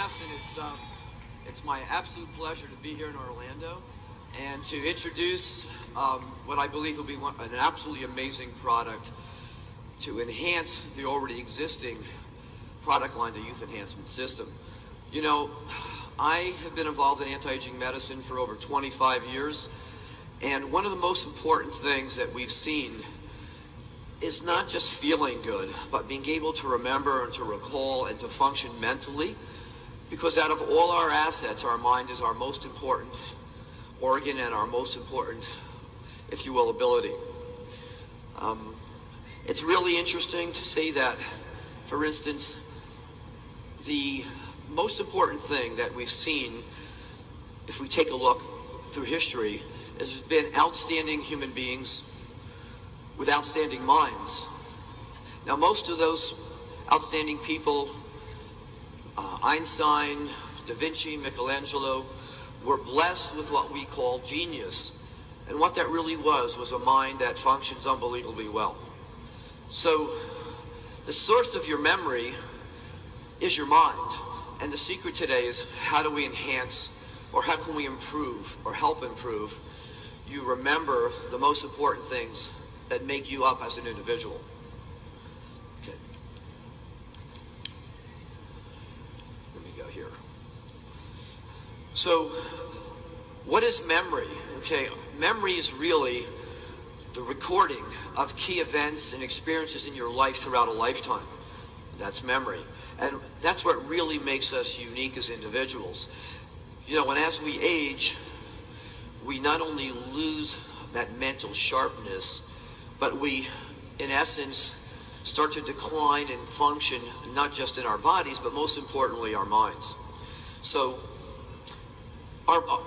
class, and it's my absolute pleasure to be here in Orlando and to introduce what I believe will be an absolutely amazing product to enhance the already existing product line, the Youth Enhancement System. You know, I have been involved in anti-aging medicine for over 25 years, and one of the most important things that we've seen is not just feeling good, but being able to remember and to recall and to function mentally, because out of all our assets, our mind is our most important organ and our most important, if you will, ability. It's really interesting to say that, for instance, the most important thing that we've seen, if we take a look through history, has been outstanding human beings with outstanding minds. Now, most of those outstanding people, Einstein, Da Vinci, Michelangelo, were blessed with what we call genius. And what that really was a mind that functions unbelievably well. So, the source of your memory is your mind. And the secret today is, how do we enhance, or how can we improve, or help improve you remember the most important things that make you up as an individual. Okay. Let me go here. So, what is memory? Okay, memory is really the recording of key events and experiences in your life throughout a lifetime. That's memory. And that's what really makes us unique as individuals. You know, and as we age, we not only lose that mental sharpness, but we, in essence, start to decline and function not just in our bodies, but most importantly, our minds. So,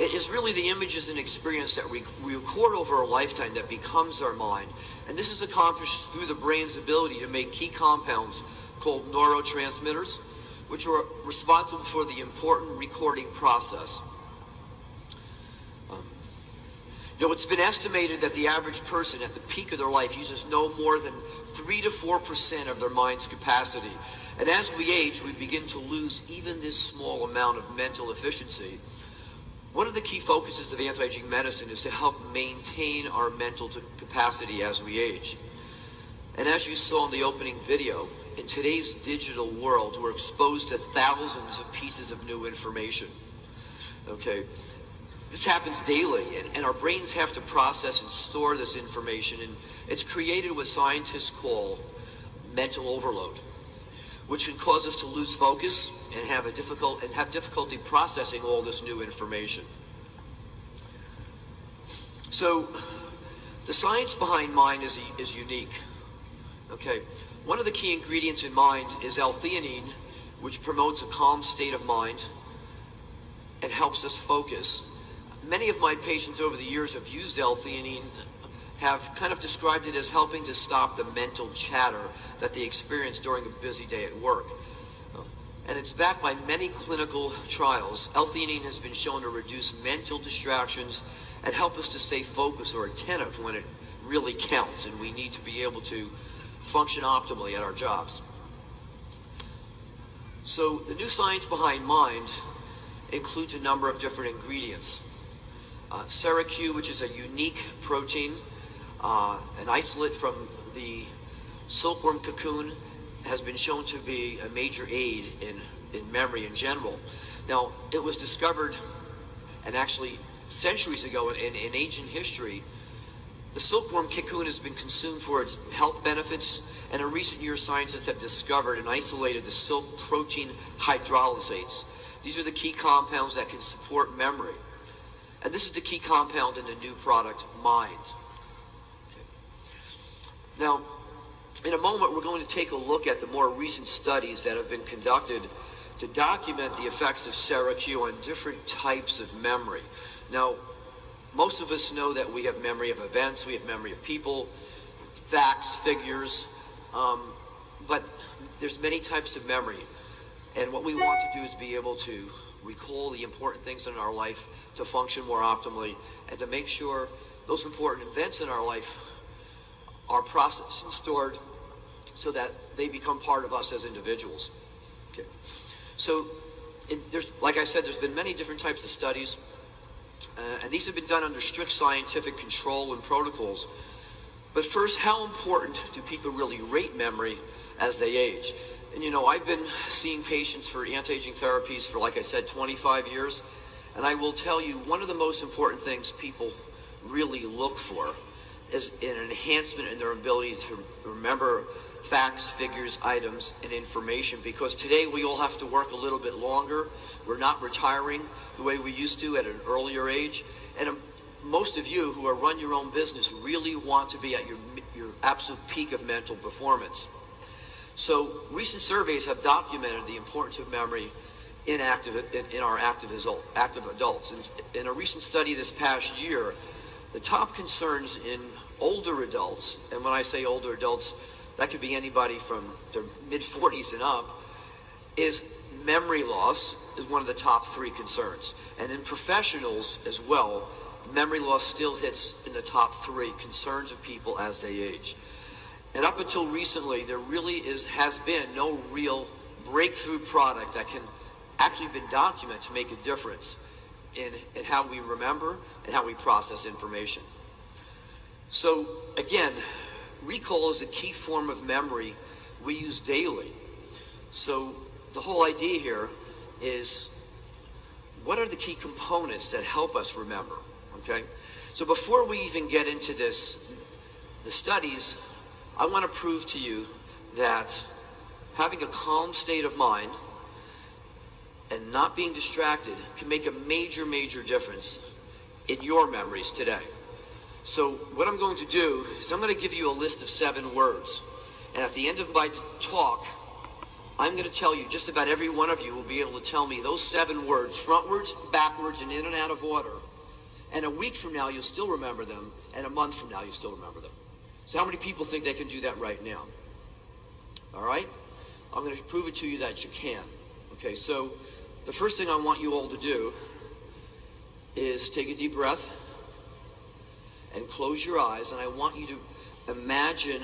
it is really the images and experience that we record over a lifetime that becomes our mind. And this is accomplished through the brain's ability to make key compounds called neurotransmitters, which are responsible for the important recording process. You know, it's been estimated that the average person at the peak of their life uses no more than 3 to 4% of their mind's capacity. And as we age, we begin to lose even this small amount of mental efficiency. One of the key focuses of anti-aging medicine is to help maintain our mental capacity as we age. And as you saw in the opening video, in today's digital world, we're exposed to thousands of pieces of new information. Okay, this happens daily, and our brains have to process and store this information, and it's created what scientists call mental overload, which can cause us to lose focus and have difficulty processing all this new information. So, the science behind mind is unique. Okay, one of the key ingredients in mind is L-theanine, which promotes a calm state of mind and helps us focus. Many of my patients over the years have used L-theanine, have kind of described it as helping to stop the mental chatter that they experience during a busy day at work. And it's backed by many clinical trials. L-theanine has been shown to reduce mental distractions and help us to stay focused or attentive when it really counts, and we need to be able to function optimally at our jobs. So the new science behind mind includes a number of different ingredients. SeraQ, which is a unique protein, an isolate from the silkworm cocoon, has been shown to be a major aid in memory in general. Now, it was discovered, and actually centuries ago in ancient history, the silkworm cocoon has been consumed for its health benefits, and in recent years, scientists have discovered and isolated the silk protein hydrolysates. These are the key compounds that can support memory. And this is the key compound in the new product, Mind. Okay. Now, in a moment, we're going to take a look at the more recent studies that have been conducted to document the effects of SeraQ on different types of memory. Now, most of us know that we have memory of events, we have memory of people, facts, figures, but there's many types of memory. And what we want to do is be able to recall the important things in our life to function more optimally and to make sure those important events in our life are processed and stored so that they become part of us as individuals. Okay. So like I said, there's been many different types of studies, and these have been done under strict scientific control and protocols. But first, how important do people really rate memory as they age? And you know, I've been seeing patients for anti-aging therapies for, like I said, 25 years. And I will tell you, one of the most important things people really look for is an enhancement in their ability to remember facts, figures, items, and information. Because today we all have to work a little bit longer. We're not retiring the way we used to at an earlier age. And most of you who run your own business really want to be at your absolute peak of mental performance. So recent surveys have documented the importance of memory in our active adults. And in a recent study this past year, the top concerns in older adults, and when I say older adults, that could be anybody from their mid-40s and up, is memory loss is one of the top 3 concerns. And in professionals as well, memory loss still hits in the top 3 concerns of people as they age. And up until recently, there really has been no real breakthrough product that can actually been documented to make a difference in how we remember and how we process information. So again, recall is a key form of memory we use daily. So the whole idea here is, what are the key components that help us remember? Okay, so before we even get into the studies, I want to prove to you that having a calm state of mind and not being distracted can make a major, major difference in your memories today. So what I'm going to do is I'm going to give you a list of 7 words. And at the end of my talk, I'm going to tell you, just about every one of you will be able to tell me those 7 words, frontwards, backwards, and in and out of order. And a week from now, you'll still remember them. And a month from now, you'll still remember them. So how many people think they can do that right now? All right? I'm going to prove it to you that you can. Okay, so the first thing I want you all to do is take a deep breath and close your eyes. And I want you to imagine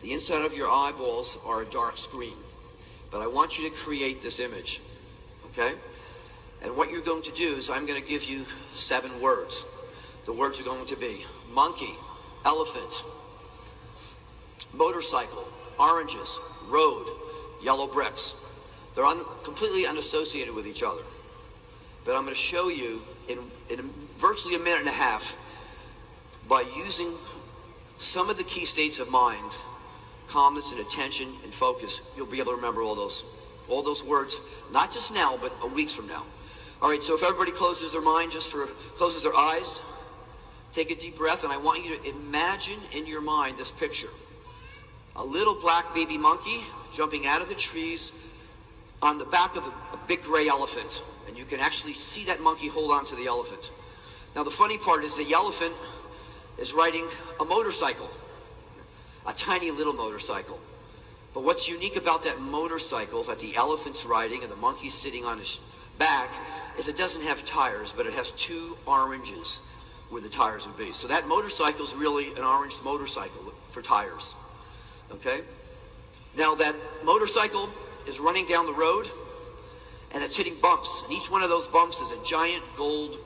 the inside of your eyeballs are a dark screen. But I want you to create this image. Okay? And what you're going to do is I'm going to give you 7 words. The words are going to be monkey, elephant, motorcycle, oranges, road, yellow bricks. They're completely unassociated with each other. But I'm going to show you in virtually a minute and a half, by using some of the key states of mind, calmness and attention and focus, you'll be able to remember all those words, not just now, but weeks from now. All right, so if everybody closes their mind, closes their eyes, take a deep breath, and I want you to imagine in your mind this picture. A little black baby monkey jumping out of the trees on the back of a big gray elephant. And you can actually see that monkey hold on to the elephant. Now the funny part is the elephant is riding a motorcycle, a tiny little motorcycle. But what's unique about that motorcycle that the elephant's riding and the monkey's sitting on his back is it doesn't have tires, but it has 2 oranges where the tires would be. So that motorcycle is really an orange motorcycle for tires. Okay? Now that motorcycle is running down the road and it's hitting bumps. And each one of those bumps is a giant gold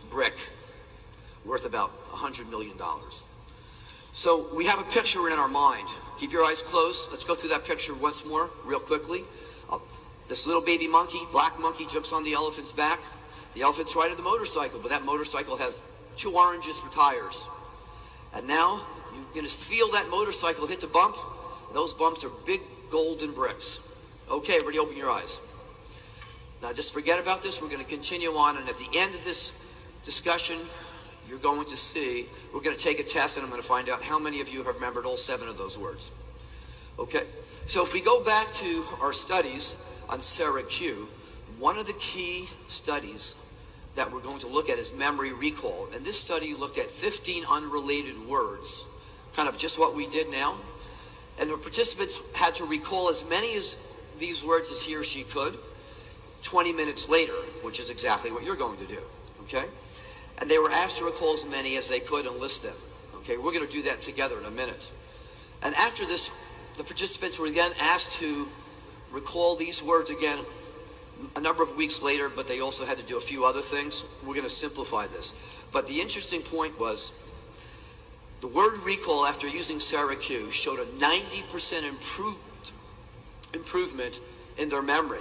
brick worth about $100 million. So we have a picture in our mind. Keep your eyes closed. Let's go through that picture once more, real quickly. This little baby monkey, black monkey, jumps on the elephant's back. The elephant's riding the motorcycle, but that motorcycle has 2 oranges for tires. And now you're going to feel that motorcycle hit the bump. And those bumps are big golden bricks. Okay, everybody open your eyes. Now just forget about this. We're going to continue on, and at the end of this discussion, you're going to see, we're going to take a test, and I'm going to find out how many of you have remembered all 7 of those words. Okay, so if we go back to our studies on Sarah Q, one of the key studies that we're going to look at is memory recall. And this study looked at 15 unrelated words, kind of just what we did now. And the participants had to recall as many of these words as he or she could 20 minutes later, which is exactly what you're going to do, okay? And they were asked to recall as many as they could and list them. Okay, we're going to do that together in a minute. And after this, the participants were then asked to recall these words again a number of weeks later, but they also had to do a few other things. We're going to simplify this. But the interesting point was the word recall after using Syracuse showed a 90% improvement in their memory.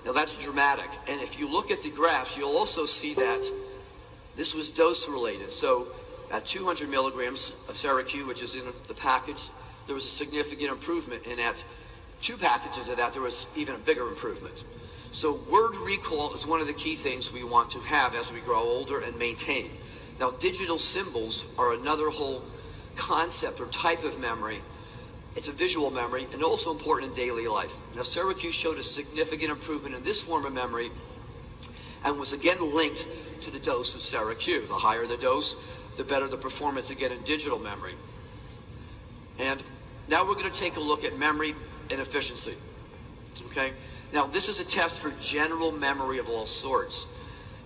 Now that's dramatic. And if you look at the graphs, you'll also see that this was dose related. So at 200 milligrams of Syracuse, which is in the package, there was a significant improvement. And at 2 packages of that, there was even a bigger improvement. So word recall is one of the key things we want to have as we grow older and maintain. Now digital symbols are another whole concept or type of memory. It's a visual memory and also important in daily life. Now Syracuse showed a significant improvement in this form of memory and was again linked to the dose of Syracuse. The higher the dose, the better the performance again in digital memory. And now we're going to take a look at memory and efficiency. Okay? Now this is a test for general memory of all sorts.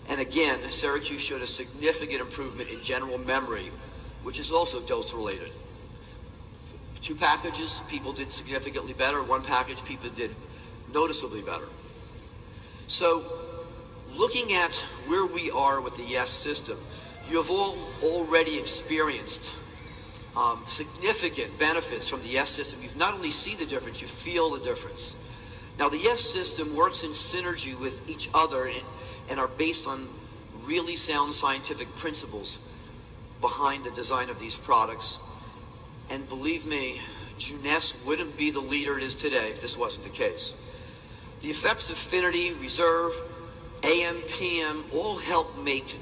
And again, Syracuse showed a significant improvement in general memory, which is also dose related. 2 packages, people did significantly better. 1 package, people did noticeably better. So looking at where we are with the YES system, you have all already experienced significant benefits from the YES system. You've not only seen the difference, you feel the difference. Now the YES system works in synergy with each other and are based on really sound scientific principles behind the design of these products. And believe me, Jeunesse wouldn't be the leader it is today if this wasn't the case. The effects of affinity, reserve, AM, PM all help make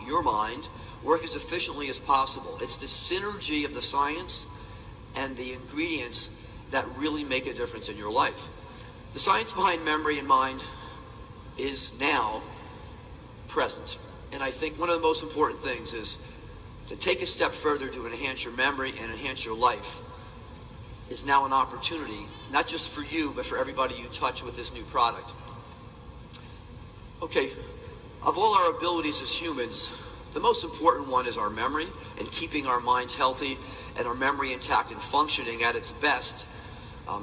your mind, work as efficiently as possible. It's the synergy of the science and the ingredients that really make a difference in your life. The science behind memory and mind is now present. And I think one of the most important things is to take a step further to enhance your memory and enhance your life is now an opportunity, not just for you, but for everybody you touch with this new product. Okay, of all our abilities as humans, the most important one is our memory and keeping our minds healthy and our memory intact and functioning at its best.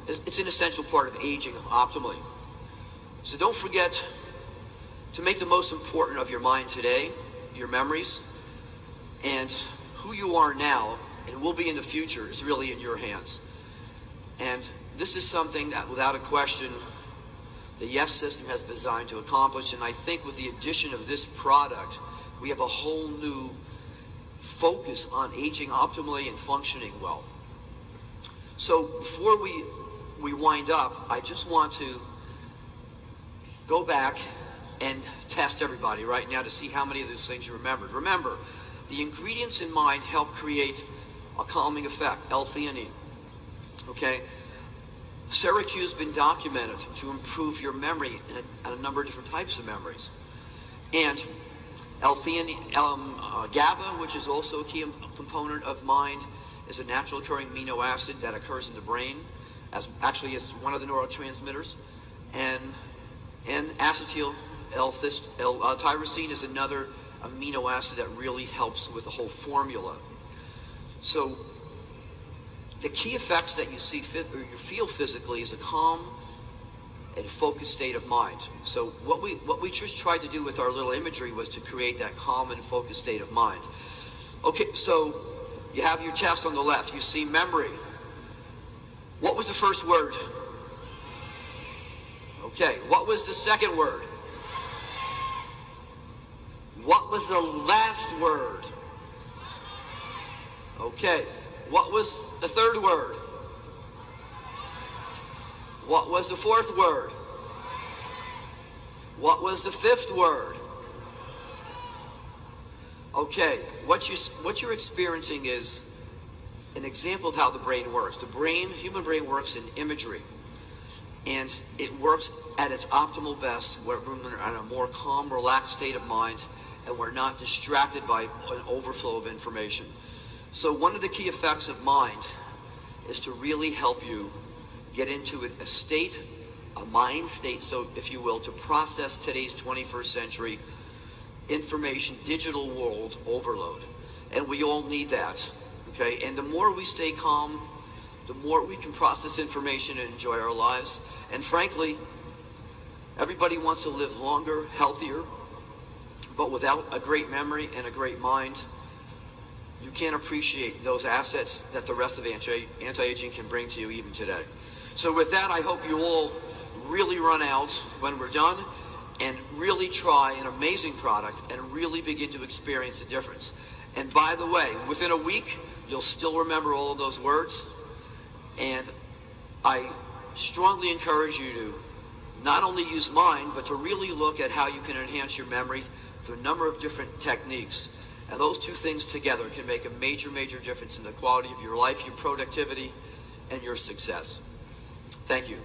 It's an essential part of aging optimally. So don't forget to make the most important of your mind today, your memories, and who you are now and will be in the future is really in your hands. And this is something that, without a question, the YES system has been designed to accomplish. And I think with the addition of this product, we have a whole new focus on aging optimally and functioning well. So before we wind up, I just want to go back and test everybody right now to see how many of those things you remembered. Remember, the ingredients in mind help create a calming effect, L-theanine. Okay? Syracuse has been documented to improve your memory and a number of different types of memories. And L-theanine, GABA, which is also a key component of mind, is a natural occurring amino acid that occurs in the brain, actually is one of the neurotransmitters. And acetyl L-tyrosine is another amino acid that really helps with the whole formula. So the key effects that you see or you feel physically is a calm and focused state of mind. So what we just tried to do with our little imagery was to create that calm and focused state of mind. Okay, so you have your test on the left. You see memory. What was the first word? Okay, what was the second word? What was the last word? Okay, what was the third word? What was the fourth word? What was the fifth word? Okay, what you're experiencing is an example of how the brain works. Human brain works in imagery. And it works at its optimal best where we're in a more calm, relaxed state of mind and we're not distracted by an overflow of information. So one of the key effects of mind is to really help you get into a mind state, so if you will, to process today's 21st century information, digital world overload. And we all need that, okay? And the more we stay calm, the more we can process information and enjoy our lives. And frankly, Everybody wants to live longer, healthier, but without a great memory and a great mind, you can't appreciate those assets that the rest of anti-aging can bring to you even today. So with that, I hope you all really run out when we're done and really try an amazing product and really begin to experience the difference. And by the way, within a week, you'll still remember all of those words. And I strongly encourage you to not only use mine, but to really look at how you can enhance your memory through a number of different techniques. And those two things together can make a major, major difference in the quality of your life, your productivity, and your success. Thank you.